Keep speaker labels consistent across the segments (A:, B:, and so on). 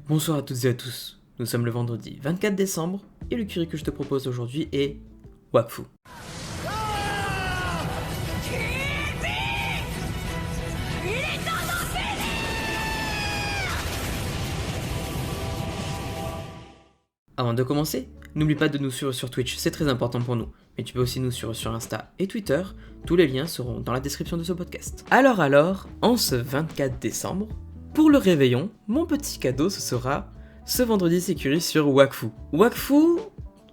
A: Bonsoir à toutes et à tous, nous sommes le vendredi 24 décembre et le curry que je te propose aujourd'hui est Wakfu. Avant de commencer, n'oublie pas de nous suivre sur Twitch, c'est très important pour nous. Mais tu peux aussi nous suivre sur Insta et Twitter, tous les liens seront dans la description de ce podcast. Alors, en ce 24 décembre, pour le réveillon, mon petit cadeau ce sera ce vendredi sécurisé sur Wakfu. Wakfu,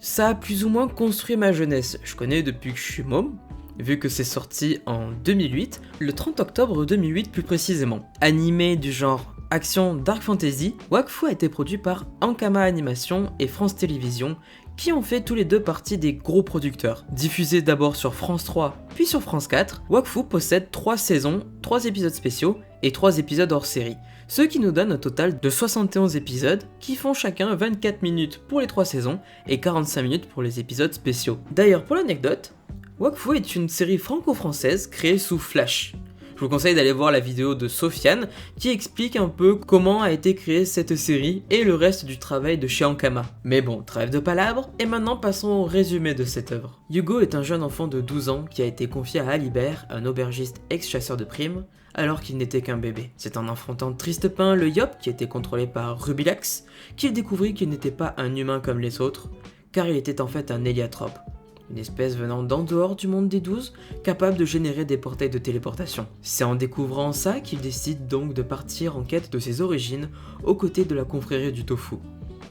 A: ça a plus ou moins construit ma jeunesse. Je connais depuis que je suis môme, vu que c'est sorti en 2008, le 30 octobre 2008 plus précisément. Animé du genre action dark fantasy, Wakfu a été produit par Ankama Animation et France Télévisions, qui ont fait tous les deux partie des gros producteurs. Diffusé d'abord sur France 3, puis sur France 4, Wakfu possède 3 saisons, 3 épisodes spéciaux et 3 épisodes hors série. Ce qui nous donne un total de 71 épisodes qui font chacun 24 minutes pour les 3 saisons et 45 minutes pour les épisodes spéciaux. D'ailleurs, pour l'anecdote, Wakfu est une série franco-française créée sous Flash. Je vous conseille d'aller voir la vidéo de Sofiane qui explique un peu comment a été créée cette série et le reste du travail de chez Ankama. Mais bon, trêve de palabres, et maintenant passons au résumé de cette œuvre. Hugo est un jeune enfant de 12 ans qui a été confié à Alibert, un aubergiste ex-chasseur de primes, alors qu'il n'était qu'un bébé. C'est en affrontant Tristepin le Yop, qui était contrôlé par Rubilax, qu'il découvrit qu'il n'était pas un humain comme les autres, car il était en fait un héliatrope. Une espèce venant d'en dehors du monde des 12, capable de générer des portails de téléportation. C'est en découvrant ça qu'il décide donc de partir en quête de ses origines aux côtés de la confrérie du tofu.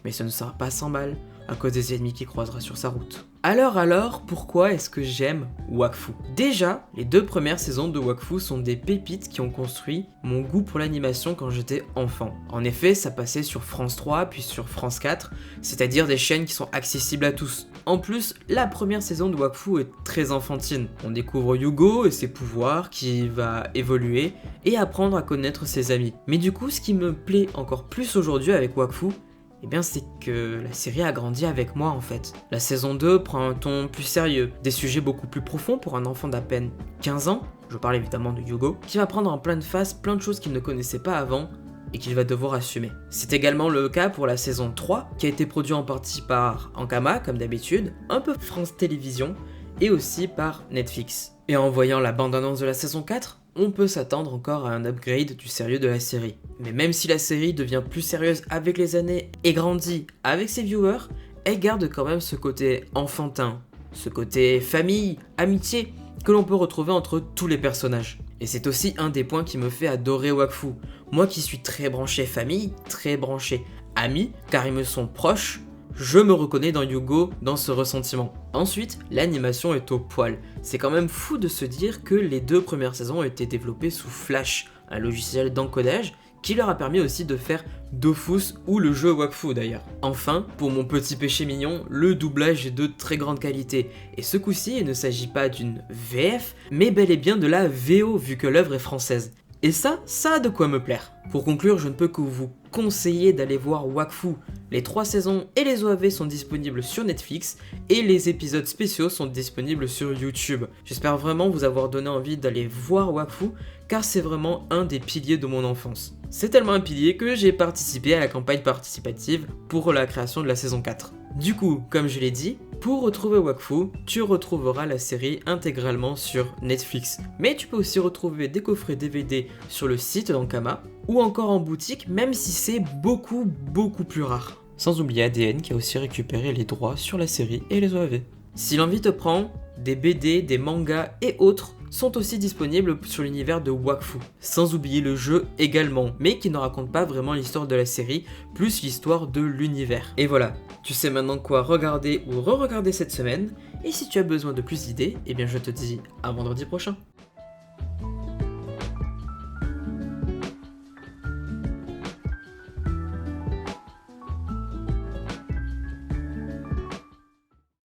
A: Mais ce ne sera pas sans mal, à cause des ennemis qu'il croisera sur sa route. Alors, pourquoi est-ce que j'aime Wakfu ? Déjà, les 2 premières saisons de Wakfu sont des pépites qui ont construit mon goût pour l'animation quand j'étais enfant. En effet, ça passait sur France 3 puis sur France 4, c'est-à-dire des chaînes qui sont accessibles à tous. En plus, la première saison de Wakfu est très enfantine. On découvre Hugo et ses pouvoirs qui va évoluer et apprendre à connaître ses amis. Mais du coup, ce qui me plaît encore plus aujourd'hui avec Wakfu, eh bien c'est que la série a grandi avec moi en fait. La saison 2 prend un ton plus sérieux, des sujets beaucoup plus profonds pour un enfant d'à peine 15 ans, je parle évidemment de Hugo, qui va prendre en pleine face plein de choses qu'il ne connaissait pas avant et qu'il va devoir assumer. C'est également le cas pour la saison 3, qui a été produite en partie par Ankama comme d'habitude, un peu France Télévisions et aussi par Netflix. Et en voyant la bande-annonce de la saison 4, on peut s'attendre encore à un upgrade du sérieux de la série. Mais même si la série devient plus sérieuse avec les années et grandit avec ses viewers, elle garde quand même ce côté enfantin, ce côté famille, amitié, que l'on peut retrouver entre tous les personnages. Et c'est aussi un des points qui me fait adorer Wakfu. Moi qui suis très branché famille, très branché amis, car ils me sont proches, je me reconnais dans Hugo dans ce ressentiment. Ensuite, l'animation est au poil. C'est quand même fou de se dire que les 2 premières saisons ont été développées sous Flash, un logiciel d'encodage qui leur a permis aussi de faire Dofus ou le jeu Wakfu d'ailleurs. Enfin, pour mon petit péché mignon, le doublage est de très grande qualité. Et ce coup-ci, il ne s'agit pas d'une VF, mais bel et bien de la VO vu que l'œuvre est française. Et ça a de quoi me plaire. Pour conclure, je ne peux que vous conseiller d'aller voir Wakfu. Les 3 saisons et les OAV sont disponibles sur Netflix et les épisodes spéciaux sont disponibles sur YouTube. J'espère vraiment vous avoir donné envie d'aller voir Wakfu car c'est vraiment un des piliers de mon enfance. C'est tellement un pilier que j'ai participé à la campagne participative pour la création de la saison 4. Du coup, comme je l'ai dit, pour retrouver Wakfu, tu retrouveras la série intégralement sur Netflix. Mais tu peux aussi retrouver des coffrets DVD sur le site d'Ankama ou encore en boutique, même si c'est beaucoup plus rare. Sans oublier ADN qui a aussi récupéré les droits sur la série et les OAV. Si l'envie te prend, des BD, des mangas et autres sont aussi disponibles sur l'univers de Wakfu. Sans oublier le jeu également, mais qui ne raconte pas vraiment l'histoire de la série, plus l'histoire de l'univers. Et voilà, tu sais maintenant quoi regarder ou re-regarder cette semaine, et si tu as besoin de plus d'idées, eh bien je te dis à vendredi prochain.